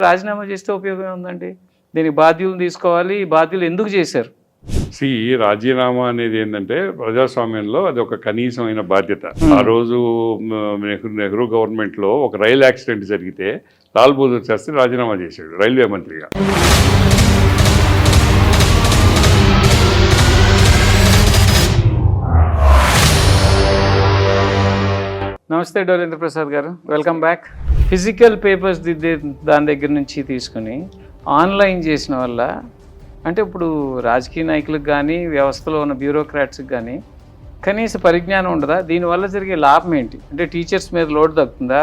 రాజీనామా చేస్తే ఉపయోగం ఉందండి. దీనికి బాధ్యులు తీసుకోవాలి. ఈ బాధ్యులు ఎందుకు చేశారు? రాజీనామా అనేది ఏంటంటే ప్రజాస్వామ్యంలో అది ఒక కనీసమైన బాధ్యత. ఆ రోజు నెహ్రూ గవర్నమెంట్లో ఒక రైలు యాక్సిడెంట్ జరిగితే లాల్ బహదూర్ శాస్త్రి రాజీనామా చేశాడు రైల్వే మంత్రిగా. నమస్తే డోలేంద్ర ప్రసాద్ గారు, వెల్కమ్ బ్యాక్. ఫిజికల్ పేపర్స్ దిద్దే దాని దగ్గర నుంచి తీసుకుని ఆన్లైన్ చేసిన వల్ల అంటే ఇప్పుడు రాజకీయ నాయకులకు కానీ వ్యవస్థలో ఉన్న బ్యూరోక్రాట్స్కి కానీ కనీస పరిజ్ఞానం ఉండదా? దీనివల్ల జరిగే లాభం ఏంటి? అంటే టీచర్స్ మీద లోడ్ తగ్గుతుందా?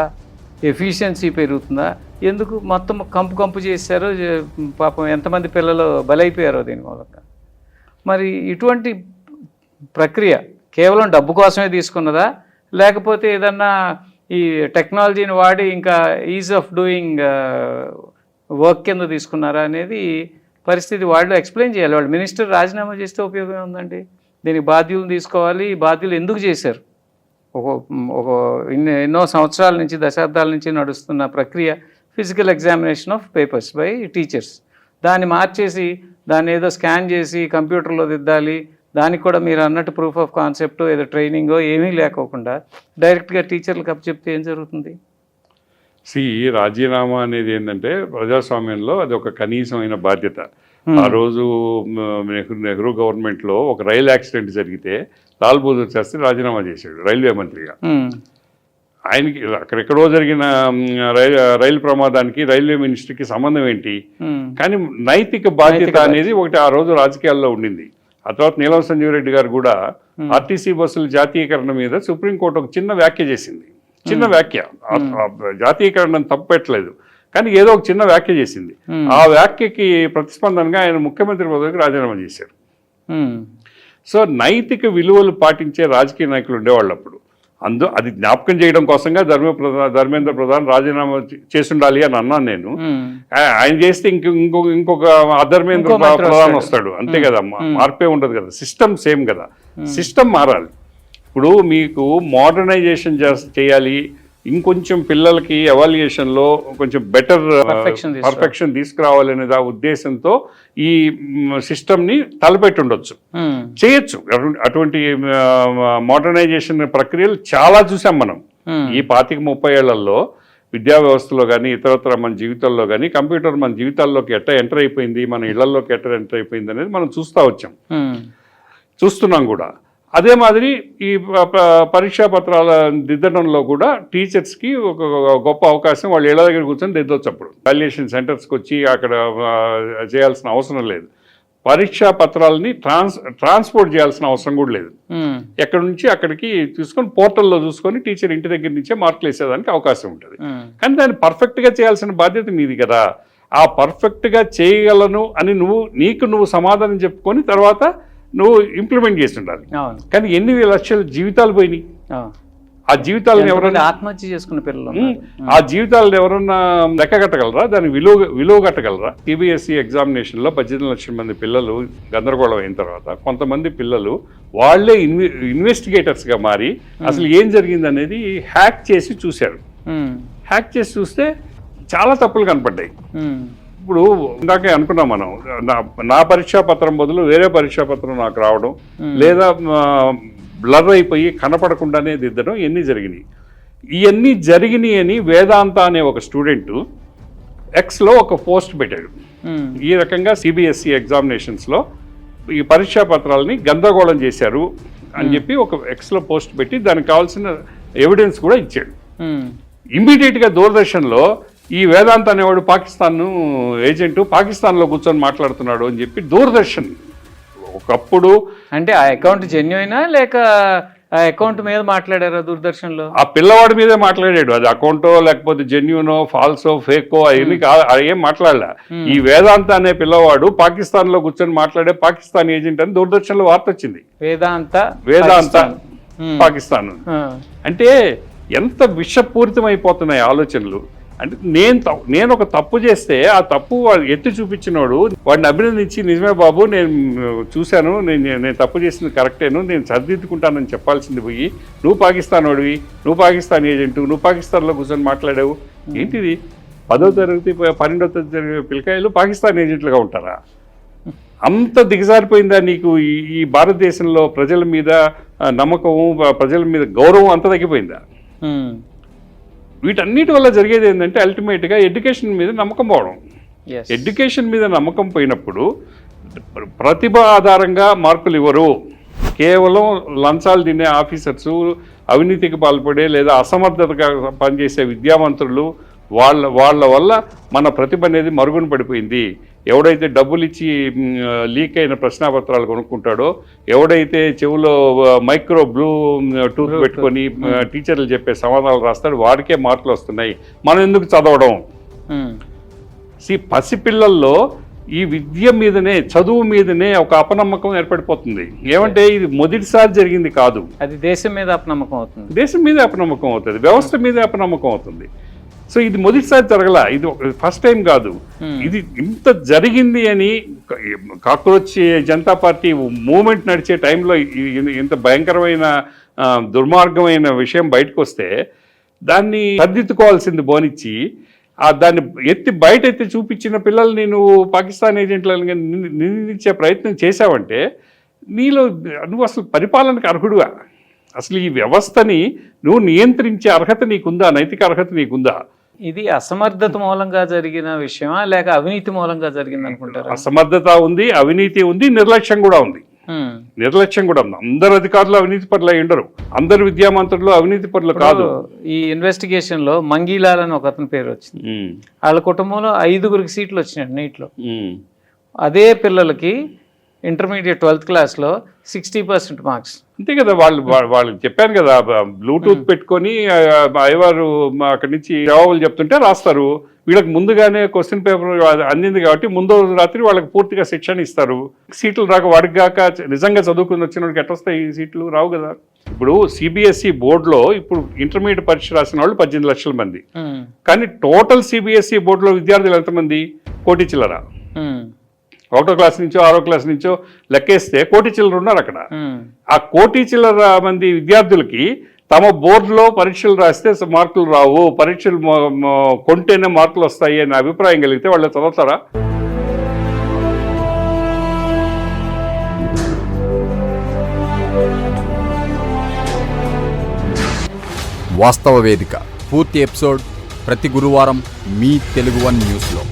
ఎఫిషియన్సీ పెరుగుతుందా? ఎందుకు మొత్తం కంపు చేశారో పాపం ఎంతమంది పిల్లలు బలైపోయారో దీని మూలంగా. మరి ఇటువంటి ప్రక్రియ కేవలం డబ్బు కోసమే తీసుకున్నదా, లేకపోతే ఏదన్నా ఈ టెక్నాలజీని వాడి ఇంకా ఈజ్ ఆఫ్ డూయింగ్ వర్క్ కింద తీసుకున్నారా అనేది పరిస్థితి వాళ్ళు ఎక్స్ప్లెయిన్ చేయాలి. వాళ్ళు మినిస్టర్ రాజీనామా చేస్తే ఉపయోగం ఉందండి. దీనికి బాధ్యులు తీసుకోవాలి. ఈ బాధ్యులు ఎందుకు చేశారు? ఒక ఎన్నో సంవత్సరాల నుంచి దశాబ్దాల నుంచి నడుస్తున్న ప్రక్రియ physical examination of papers by teachers. దాన్ని మార్చేసి దాన్ని ఏదో స్కాన్ చేసి కంప్యూటర్లో దిద్దాలి, దానికి కూడా మీరు అన్నట్టు ప్రూఫ్ ఆఫ్ కాన్సెప్ట్ ఏదో ట్రైనింగో ఏమీ లేకోకుండా డైరెక్ట్గా టీచర్లకు అప్పచెప్తే ఏం జరుగుతుంది? రాజీనామా అనేది ఏంటంటే ప్రజాస్వామ్యంలో అది ఒక కనీసమైన బాధ్యత. ఆ రోజు నెహ్రూ గవర్నమెంట్లో ఒక రైలు యాక్సిడెంట్ జరిగితే లాల్ బహదూర్ శాస్త్రి రాజీనామా చేశాడు రైల్వే మంత్రిగా. ఆయనకి అక్కడెక్కడో జరిగిన రైలు ప్రమాదానికి రైల్వే మినిస్ట్రీకి సంబంధం ఏంటి? కానీ నైతిక బాధ్యత అనేది ఒకటి ఆ రోజు రాజకీయాల్లో ఉండింది. ఆ తర్వాత నీలం సంజీవ్ రెడ్డి గారు కూడా ఆర్టీసీ బస్సుల జాతీయకరణ మీద సుప్రీంకోర్టు ఒక చిన్న వ్యాఖ్య చేసింది. చిన్న వ్యాఖ్య, జాతీయకరణ తప్పు పెట్టలేదు, కానీ ఏదో ఒక చిన్న వ్యాఖ్య చేసింది. ఆ వ్యాఖ్యకి ప్రతిస్పందనగా ఆయన ముఖ్యమంత్రి పదవికి రాజీనామా చేశారు. సో నైతిక విలువలు పాటించే రాజకీయ నాయకులు ఉండేవాళ్ళు అప్పుడు. అది జ్ఞాపకం చేయడం కోసంగా ధర్మేంద్ర ప్రధాన్ రాజీనామా చేసి ఉండాలి అని అన్నాను నేను. ఆయన చేస్తే ఇంకొక అధర్మేంద్ర ప్రధాన్ వస్తాడు, అంతే కదా, మార్పే ఉండదు కదా, సిస్టమ్ సేమ్ కదా. సిస్టమ్ మారాలి. ఇప్పుడు మీకు మోడర్నైజేషన్ చేయాలి, ఇంకొంచెం పిల్లలకి ఎవాల్యుయేషన్లో కొంచెం బెటర్ పర్ఫెక్షన్ తీసుకురావాలి అనేది ఆ ఉద్దేశంతో ఈ సిస్టమ్ని తలపెట్టి ఉండొచ్చు, చేయొచ్చు. అటువంటి మోడర్నైజేషన్ ప్రక్రియలు చాలా చూసాం మనం ఈ 25-30 ఏళ్లలో. విద్యా వ్యవస్థలో కానీ ఇతరత్ర మన జీవితాల్లో కానీ కంప్యూటర్ మన జీవితాల్లోకి ఎట్లా ఎంటర్ అయిపోయింది, మన ఇళ్లలోకి ఎట్లా ఎంటర్ అయిపోయింది అనేది మనం చూస్తున్నాం కూడా. అదే మాదిరి ఈ పరీక్షా పత్రాల దిద్దడంలో కూడా టీచర్స్కి ఒక గొప్ప అవకాశం. వాళ్ళు ఇళ్ళ దగ్గర కూర్చొని దిద్దొచ్చు. అప్పుడు వాల్యుయేషన్ సెంటర్స్కి వచ్చి అక్కడ చేయాల్సిన అవసరం లేదు. పరీక్షా పత్రాలని ట్రాన్స్పోర్ట్ చేయాల్సిన అవసరం కూడా లేదు. ఎక్కడి నుంచి అక్కడికి తీసుకొని పోర్టల్లో చూసుకొని టీచర్ ఇంటి దగ్గర నుంచే మార్కులు వేసేదానికి అవకాశం ఉంటుంది. కానీ దాన్ని పర్ఫెక్ట్గా చేయాల్సిన బాధ్యత నీది కదా. ఆ పర్ఫెక్ట్గా చేయగలను అని నీకు సమాధానం చెప్పుకొని తర్వాత నువ్వు ఇంప్లిమెంట్ చేసి ఉండాలి. కానీ ఎన్ని లక్షల జీవితాలు పోయినాయి. ఆ జీవితాలను ఎవరైనా ఆత్మహత్య చేసుకున్న పిల్లలు, ఆ జీవితాలను ఎవరన్నా లెక్క కట్టగలరా? దానికి విలువ కట్టగలరా? సిబిఎస్ఈ ఎగ్జామినేషన్లో 18 లక్షల మంది పిల్లలు గందరగోళం అయిన తర్వాత కొంతమంది పిల్లలు వాళ్లే ఇన్వెస్టిగేటర్స్గా మారి అసలు ఏం జరిగింది అనేది హ్యాక్ చేసి చూశారు. హ్యాక్ చేసి చూస్తే చాలా తప్పులు కనపడ్డాయి. ఇప్పుడు ఇందాకే అనుకున్నాం మనం, నా పరీక్షా పత్రం బదులు వేరే పరీక్షా పత్రం నాకు రావడం, లేదా బ్లర్ అయిపోయి కనపడకుండానే దిద్దడం, ఇవన్నీ జరిగినాయి. ఇవన్నీ జరిగినాయి అని వేదాంత అనే ఒక స్టూడెంట్ ఎక్స్లో ఒక పోస్ట్ పెట్టాడు. ఈ రకంగా సిబిఎస్ఈ ఎగ్జామినేషన్స్లో ఈ పరీక్షా పత్రాలని గందరగోళం చేశారు అని చెప్పి ఒక ఎక్స్లో పోస్ట్ పెట్టి దానికి కావాల్సిన ఎవిడెన్స్ కూడా ఇచ్చాడు. ఇమ్మీడియట్గా దూరదర్శన్లో ఈ వేదాంత్ అనేవాడు పాకిస్తాన్ ఏజెంటు పాకిస్తాన్లో కూర్చొని మాట్లాడుతున్నాడు అని చెప్పి దూరదర్శన్ ఒకప్పుడు. అంటే ఆ అకౌంట్ జెన్యూనా లేక ఆ అకౌంట్ మీద మాట్లాడారా దూరదర్శన్లో? ఆ పిల్లవాడి మీదే మాట్లాడాడు. అది అకౌంటో లేకపోతే జెన్యూనో ఫాల్సో ఫేకో అవన్నీ ఏం మాట్లాడలే. ఈ వేదాంత అనే పిల్లవాడు పాకిస్తాన్లో కూర్చొని మాట్లాడే పాకిస్తాన్ ఏజెంట్ అని దూరదర్శన్లో వార్త వచ్చింది. వేదాంత పాకిస్తాన్ అంటే ఎంత విషపూరితమైపోతున్నాయి ఆలోచనలు. అంటే నేను ఒక తప్పు చేస్తే ఆ తప్పు వాడు ఎత్తి చూపించినోడు వాడిని అభినందించి నిజమే బాబు నేను చూశాను, నేను తప్పు చేసింది కరెక్టేను, నేను సరిదిద్దుకుంటానని చెప్పాల్సింది పోయి నువ్వు పాకిస్తాన్ వాడివి, నువ్వు పాకిస్తాన్ ఏజెంటు, నువ్వు పాకిస్తాన్లో కూర్చొని మాట్లాడావు ఏంటిది? 10వ తరగతి 12వ తరగతి పిల్లకాయలు పాకిస్తాన్ ఏజెంట్లుగా ఉంటారా? అంత దిగజారిపోయిందా నీకు ఈ భారతదేశంలో ప్రజల మీద నమ్మకము, ప్రజల మీద గౌరవం అంత తగ్గిపోయిందా? వీటన్నిటి వల్ల జరిగేది ఏంటంటే అల్టిమేట్గా ఎడ్యుకేషన్ మీద నమ్మకం పోవడం. ఎడ్యుకేషన్ మీద నమ్మకం పోయినప్పుడు ప్రతిభ ఆధారంగా మార్కులు ఇవ్వరు. కేవలం లంచాలు తినే ఆఫీసర్సు, అవినీతికి పాల్పడే లేదా అసమర్థతగా పనిచేసే విద్యావంతులు వాళ్ళ వల్ల మన ప్రతిభ అనేది మరుగున పడిపోయింది. ఎవడైతే డబ్బులు ఇచ్చి లీక్ అయిన ప్రశ్నాపత్రాలు కొనుక్కుంటాడో, ఎవడైతే చెవులో మైక్రో బ్లూ టూత్ పెట్టుకొని టీచర్లు చెప్పే సమాధానాలు రాస్తాడో వాడికే మార్కులు వస్తున్నాయి. మనం ఎందుకు చదవడం? పసిపిల్లల్లో ఈ విద్య మీదనే, చదువు మీదనే ఒక అపనమ్మకం ఏర్పడిపోతుంది. ఏమంటే ఇది మొదటిసారి జరిగింది కాదు, అది దేశం మీద అపనమ్మకం అవుతుంది, దేశం మీద అపనమ్మకం అవుతుంది, వ్యవస్థ మీద అపనమ్మకం అవుతుంది. సో ఇది మొదటిసారి జరగల, ఇది ఫస్ట్ టైం కాదు. ఇది ఇంత జరిగింది అని కాక్రోచ్ జనతా పార్టీ మూమెంట్ నడిచే టైంలో ఇంత భయంకరమైన దుర్మార్గమైన విషయం బయటకు వస్తే దాన్ని సర్దిద్దుకోవాల్సింది బోనిచ్చి దాన్ని బయట ఎత్తి చూపించిన పిల్లల్ని నువ్వు పాకిస్తాన్ ఏజెంట్లను నిందించే ప్రయత్నం చేశావంటే నువ్వు అసలు పరిపాలనకు అర్హుడుగా? అసలు ఈ వ్యవస్థని నువ్వు నియంత్రించే అర్హత నీకుందా? నైతిక అర్హత నీకుందా? ఇది అసమర్థత మూలంగా జరిగిన విషయమా లేక అవినీతి మూలంగా జరిగింది అనుకుంటారు? అసమర్థత ఉంది, అవినీతి ఉంది, నిర్లక్ష్యం కూడా ఉంది. నిర్లక్ష్యం కూడా ఉంది. అందరు అధికారులు అవినీతి పరులు అయి ఉండరు, అందరు విద్యామంత్రులు అవినీతి పరులు కాదు. ఈ ఇన్వెస్టిగేషన్ లో మంగీలాల్ అని ఒక అతని పేరు వచ్చింది. వాళ్ళ కుటుంబంలో 5గురికి సీట్లు వచ్చినాయి నీట్లో. అదే పిల్లలకి ఇంటర్మీడియట్ 12th క్లాస్లో 60% మార్క్స్. అంతే కదా, వాళ్ళు చెప్పాను కదా, బ్లూటూత్ పెట్టుకొని అయ్యవారు అక్కడి నుంచి జవాబులు చెప్తుంటే రాస్తారు. వీళ్ళకి ముందుగానే క్వశ్చన్ పేపర్ అందింది కాబట్టి ముందు రాత్రి వాళ్ళకి పూర్తిగా శిక్షణ ఇస్తారు. సీట్లు రాక వాడికి కాక నిజంగా చదువుకుని వచ్చిన వాడికి ఎట్టొస్తాయి ఈ సీట్లు? రావు కదా. ఇప్పుడు సిబిఎస్ఈ బోర్డులో ఇప్పుడు ఇంటర్మీడియట్ పరీక్ష రాసిన వాళ్ళు 18 లక్షల మంది, కానీ టోటల్ సిబిఎస్ఈ బోర్డులో విద్యార్థులు ఎంతమంది? 1 కోటి చిల్లర. 1వ క్లాస్ నుంచో 6వ క్లాస్ నుంచో లెక్కేస్తే 1 కోటి చిల్లర ఉన్నారు అక్కడ. ఆ 1 కోటి చిల్లర మంది విద్యార్థులకి తమ బోర్డులో పరీక్షలు రాస్తే మార్కులు రావు, పరీక్షలు కొంటేనే మార్కులు వస్తాయి అనే అభిప్రాయం కలిగితే వాళ్ళు చదువుతారా? వాస్తవ వేదిక పూర్తి ఎపిసోడ్ ప్రతి గురువారం మీ తెలుగు వన్ న్యూస్లో.